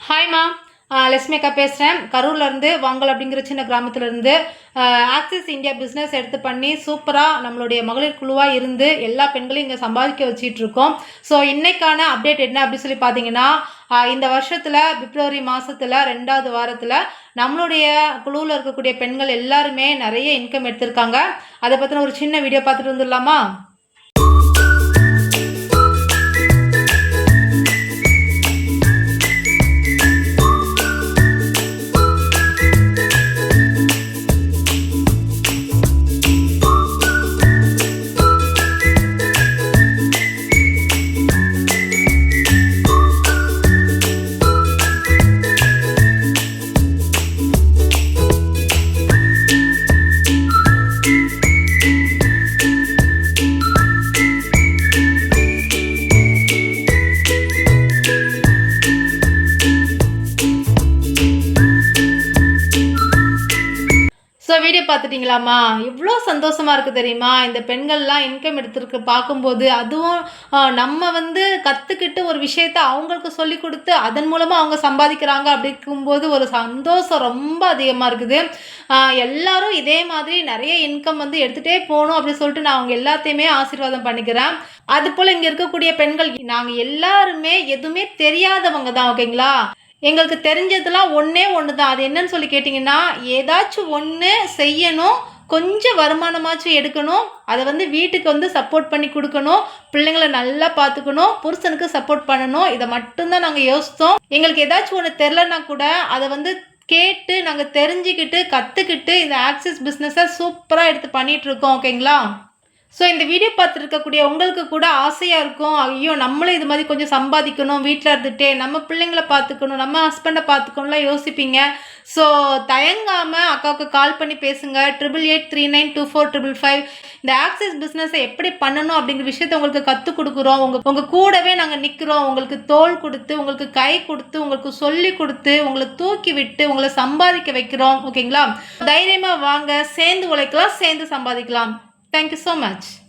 ஹாய்மா, லட்சுமிக்கா பேசுகிறேன். கரூர்லேருந்து வாங்கல் அப்படிங்கிற சின்ன கிராமத்துலேருந்து ஆக்சிஸ் இந்தியா பிஸ்னஸ் எடுத்து பண்ணி சூப்பராக நம்மளுடைய மகளிர் குழுவாக இருந்து எல்லா பெண்களையும் இங்கே சம்பாதிக்க வச்சிட்ருக்கோம். ஸோ இன்றைக்கான அப்டேட் என்ன அப்படின்னு சொல்லி பார்த்தீங்கன்னா, இந்த வருஷத்தில் பிப்ரவரி மாதத்தில் 2வது வாரத்தில் நம்மளுடைய குழுவில் இருக்கக்கூடிய பெண்கள் எல்லாருமே நிறைய இன்கம் எடுத்திருக்காங்க. அதை பற்றின ஒரு சின்ன வீடியோ பார்த்துட்டு வந்துடலாமா? ஸோ வீடியோ பார்த்துட்டிங்களாம்மா? இவ்வளோ சந்தோஷமாக இருக்குது தெரியுமா? இந்த பெண்கள்லாம் இன்கம் எடுத்துருக்கு பார்க்கும்போது, அதுவும் நம்ம கற்றுக்கிட்டு ஒரு விஷயத்த அவங்களுக்கு சொல்லி கொடுத்து அதன் மூலமாக அவங்க சம்பாதிக்கிறாங்க அப்படிங்கும்போது ஒரு சந்தோஷம் ரொம்ப அதிகமாக இருக்குது. எல்லாரும் இதே மாதிரி நிறைய இன்கம் எடுத்துகிட்டே போகணும் அப்படின்னு சொல்லிட்டு நான் அவங்க எல்லாத்தையுமே ஆசீர்வாதம் பண்ணிக்கிறேன். அதுபோல் இங்கே இருக்கக்கூடிய பெண்கள் நாங்கள் எல்லாருமே எதுவுமே தெரியாதவங்க தான், ஓகேங்களா? எங்களுக்கு தெரிஞ்சதெல்லாம் ஒன்றே ஒன்று தான். அது என்னன்னு சொல்லி கேட்டிங்கன்னா, ஏதாச்சும் ஒன்று செய்யணும், கொஞ்சம் வருமானமாச்சும் எடுக்கணும், அதை வீட்டுக்கு சப்போர்ட் பண்ணி கொடுக்கணும், பிள்ளைங்களை நல்லா பார்த்துக்கணும், புருஷனுக்கு சப்போர்ட் பண்ணணும். இதை மட்டும்தான் நாங்கள் யோசித்தோம். எங்களுக்கு ஏதாச்சும் ஒன்று தெரிலனா கூட அதை கேட்டு நாங்கள் தெரிஞ்சுக்கிட்டு கற்றுக்கிட்டு இந்த ஆக்சிஸ் பிஸ்னஸை சூப்பராக எடுத்து பண்ணிகிட்ருக்கோம், ஓகேங்களா? ஸோ இந்த வீடியோ பார்த்துருக்கக்கூடிய உங்களுக்கு கூட ஆசையாக இருக்கும், ஐயோ நம்மளும் இது மாதிரி கொஞ்சம் சம்பாதிக்கணும், வீட்டில் இருந்துகிட்டே நம்ம பிள்ளைங்களை பார்த்துக்கணும், நம்ம ஹஸ்பண்டை பார்த்துக்கணும்லாம் யோசிப்பீங்க. ஸோ தயங்காமல் அக்காவுக்கு கால் பண்ணி பேசுங்க. 8883924555. இந்த ஆக்சிஸ் பிஸ்னஸை எப்படி பண்ணணும் அப்படிங்கிற விஷயத்தை உங்களுக்கு கற்றுக் கொடுக்குறோம். உங்கள் கூடவே நாங்கள் நிற்கிறோம். உங்களுக்கு தோள் கொடுத்து, உங்களுக்கு கை கொடுத்து, உங்களுக்கு சொல்லி கொடுத்து, உங்களை தூக்கி விட்டு உங்களை சம்பாதிக்க வைக்கிறோம், ஓகேங்களா? தைரியமாக வாங்க, சேர்ந்து உழைக்கலாம், சேர்ந்து சம்பாதிக்கலாம். Thank you so much.